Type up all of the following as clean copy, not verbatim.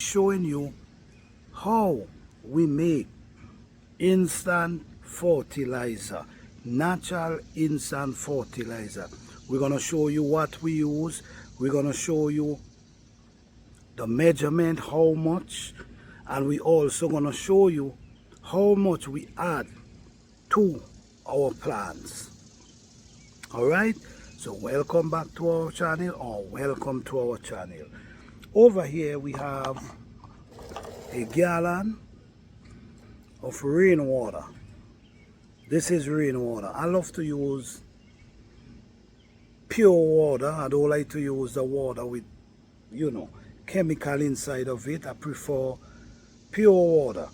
showing you how we make instant fertilizer, natural instant fertilizer. We're going to show you what we use. We're going to show you the measurement, how much, and we also going to show you how much we add to our plants. All right, so welcome back to our channel, or welcome to our channel. Over here we have a gallon of rainwater. This is rainwater. I love to use pure water. I don't like to use the water with, chemical inside of it. I prefer pure water.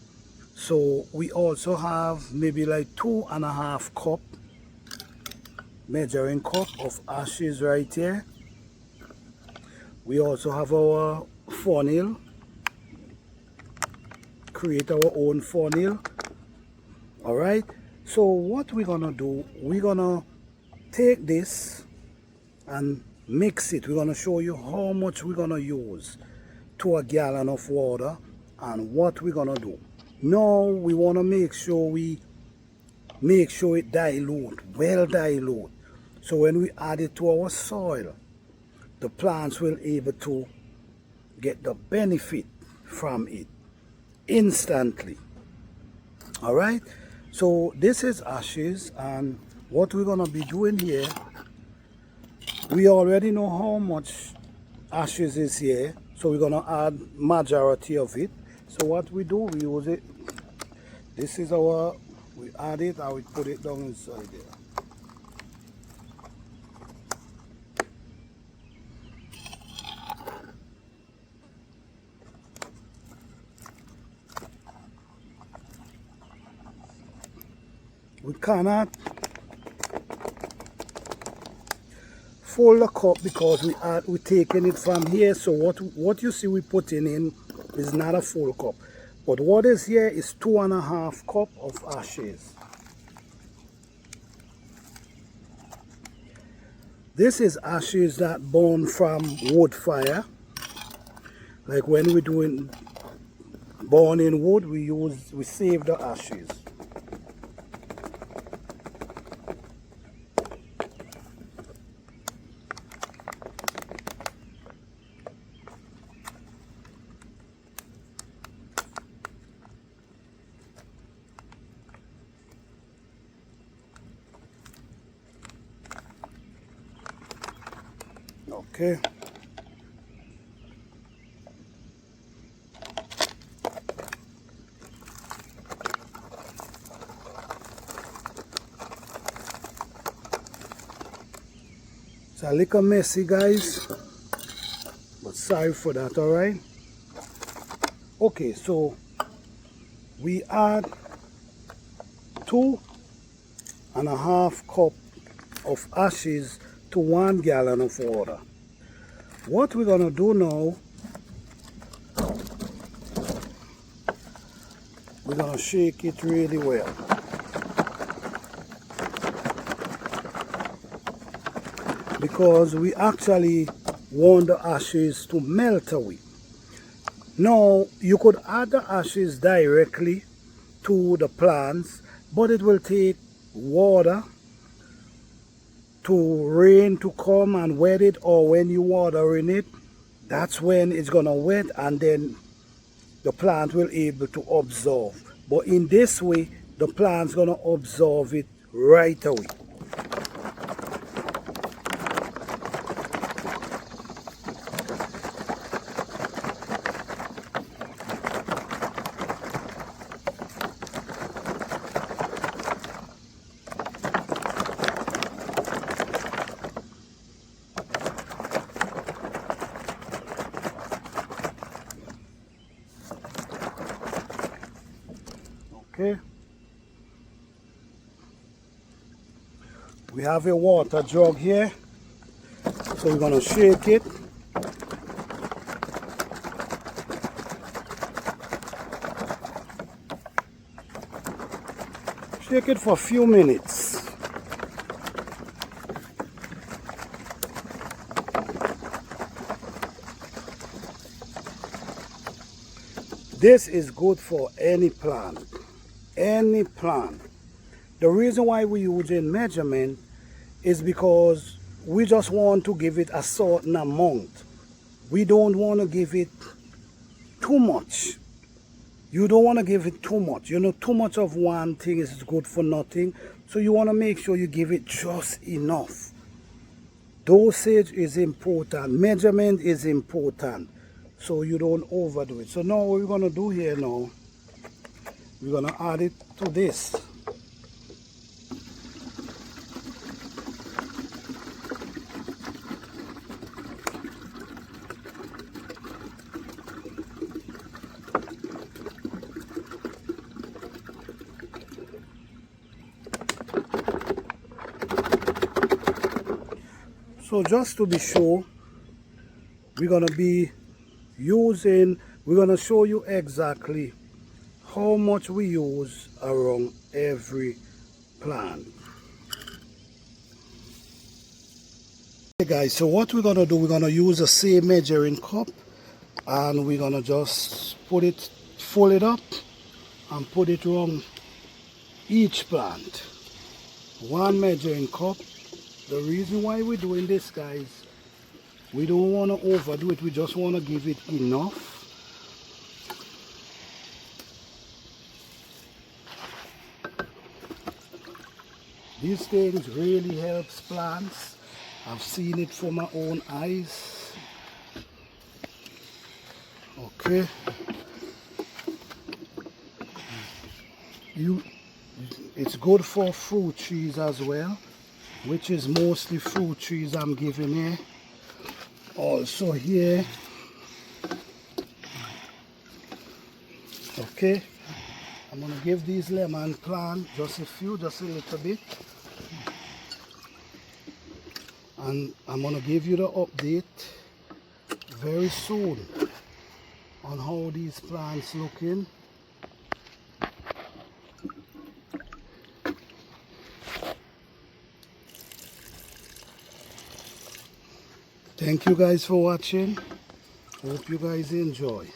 So we also have maybe like 2.5 cup measuring cup of ashes right here. We also have our funnel. Create our own funnel. All right, so what we're gonna do, we're gonna take this and mix it. We're gonna show you how much we're gonna use to a gallon of water and what we're gonna do. Now we want to make sure it dilute, well dilute, so when we add it to our soil, the plants will able to get the benefit from it instantly. All right, so this is ashes, and what we're gonna be doing here, we already know how much ashes is here, so we're gonna add majority of it. So what we do, we use it. This is our, we add it and we put it down inside there. We cannot fold the cup because we're taking it from here. So what you see we putting in is not a full cup. But what is here is 2.5 cup of ashes. This is ashes that burn from wood fire. Like when we're doing burning wood, we save the ashes. Okay. It's a little messy, guys, but sorry for that. All right. Okay, so we add 2.5 cup of ashes to 1 gallon of water. What we're gonna do now, we're gonna shake it really well. Because we actually want the ashes to melt away. Now, you could add the ashes directly to the plants, but it will take water to rain to come and wet it, or when you water in it, that's when it's gonna wet, and then the plant will able to absorb. But in this way, the plant's gonna absorb it right away. Okay, we have a water jug here, so we're gonna shake it. Shake it for a few minutes. This is good for any plant. Any plant. The reason why we're using measurement is because we just want to give it a certain amount. We don't want to give it too much. You don't want to give it too much. You know, too much of one thing is good for nothing. So you want to make sure you give it just enough. Dosage is important. Measurement is important. So you don't overdo it. So now what we're going to do here now, we're going to add it to this. So just to be sure, we're going to be using, we're going to show you exactly how much we use around every plant. Okay guys, so what we're going to do, we're going to use the same measuring cup and we're going to just put it, fold it up and put it around each plant. One measuring cup. The reason why we're doing this, guys, we don't want to overdo it. We just want to give it enough. These things really helps plants. I've seen it for my own eyes. Okay. It's good for fruit trees as well, which is mostly fruit trees I'm giving here. Also here. Okay. I'm going to give these lemon plants just a little bit. And I'm going to give you the update very soon on how these plants looking. Thank you guys for watching. Hope you guys enjoy.